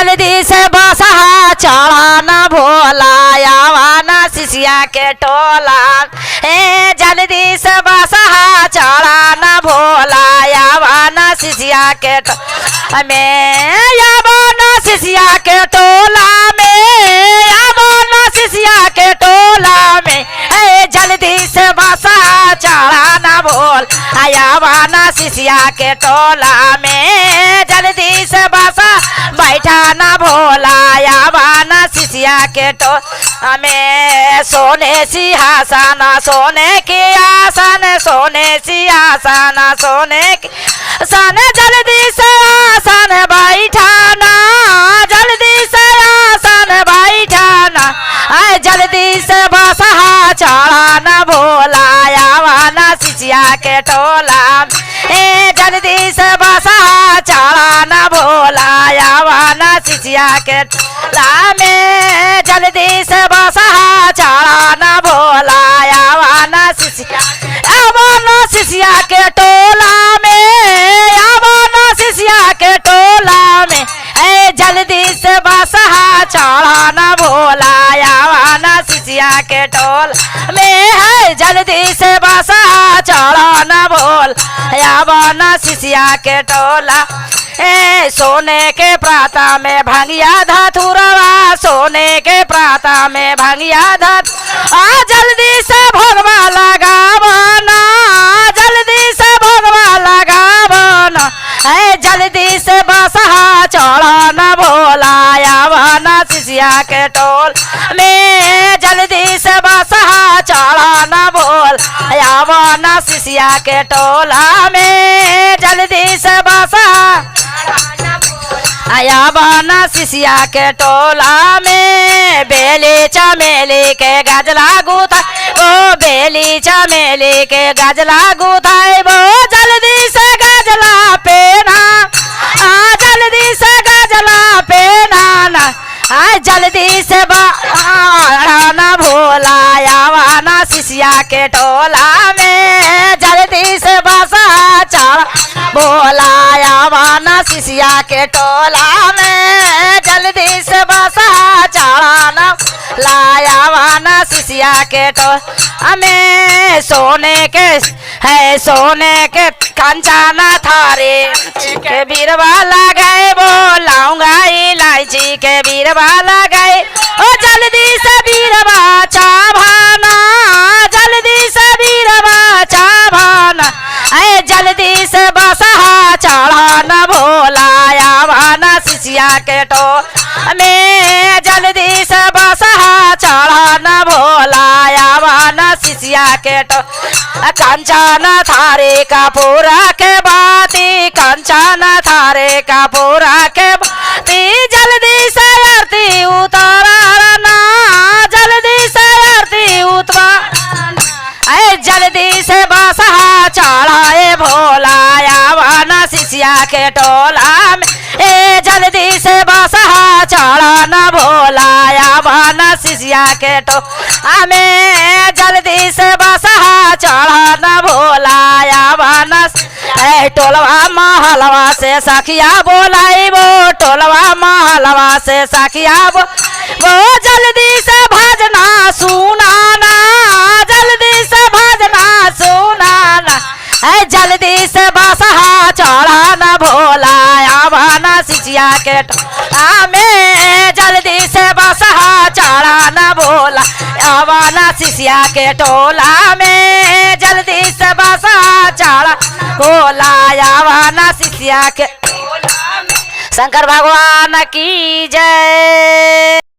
जल्दी से बसहा चढ़ा न भोला आवा न शिष्या के टोला। जल्दी से बसहा चढ़ा न भोला आवा न शिष्या के टोला में, आवा न शिष्या के टोला में, आवा न शिष्या के टोला में। जल्दी से बसहा चढ़ा न भोल आवा न शिष्या के टोला में। जल्दी से बसा बैठा न भोला आवा न शिष्या के टोला में। सोने सिंहासन सोने के आसन, सोने सिंहासन सोने के सन। जल्दी से आसन बैठाना, जल्दी से आसन बैठाना। जल्दी से बसहा चढ़ा न भोला आवा न शिष्या के टोला। जल्दी से बसहा चढ़ा न भोला आवा न शिष्या के टोला में। जल्दी से बसहा चढ़ा न भोला आवा न शिष्या, आवा न शिष्या के टोला में, आवा न शिष्या के टोला में। जल्दी से बसहा चढ़ा न भोला आवा न शिष्या के टोला में। जल्दी से बसहा चढ़ा न भोल आवा न शिष्या के टोला। सोने के प्राता में भंगिया धतुरवा, सोने के प्राता में भंगिया धतुरवा। जल्दी से भगवा लगावना, जल्दी से भगवा लगावना। जल्दी से बसहा चढ़ा न भोला आवा न शिष्या के टोला में। जल्दी से बसहा चढ़ा न भोल आवा न शिष्या के टोला में। जल्दी से बसहा आवा न शिष्या के टोला में। बेली चमेली के गजला गुथा, ओ बेली चमेली के गजला गुथाए वो। जल्दी से गजला पेना, जल्दी से गजला पेना। जल्दी से बढ़ा न भोला आवा न शिष्या के टोला में। जल्दी से बसहा चढ़ा भोला आवा न शिष्या के टोला में। जल्दी से बसहा चढ़ा न आवा न शिष्या के टोला में। सोने के है सोने के कंचन थारे के बीरवा लगाए, बोलाऊंगा इलायची के बीरवा लगाए। ओ जल्दी से बीरवा चाभाना, जल्दी से बीरवा चाभाना। जल्दी से बसहा चढ़ा न भोला आवा न शिष्या के टोला में। जल्दी से बसहा चढ़ा न भोला आवा न शिष्या के टोला। कंचन थारे कपूरा के बाती, कंचन थारे कपूरा के बाती। जल्दी से आरती उतारना, जल्दी से आरती उतारना। जल्दी से बसहा चढ़ाए भोला आवा न शिष्या के टोला में। जल्दी से बसहा चढ़ा न भोला आवा न शिष्या के टोला में। जल्दी से बसहा चढ़ा न भोला आवा न। टोलवा महलवा से सखिया बोलाई वो, टोलवा महलवा से सखिया वो। जल्दी से भजना सुनाना, जल्दी से भजना सुनाना। जल्दी से बसहा चढ़ा न भोला आवा न शिष्या के टोला में। जल्दी से बसहा चढ़ा न भोला आवा न शिष्या के टोला में। जल्दी से बसहा चढ़ा भोला आवा न शिष्या के टोला में। शंकर भगवान की जय।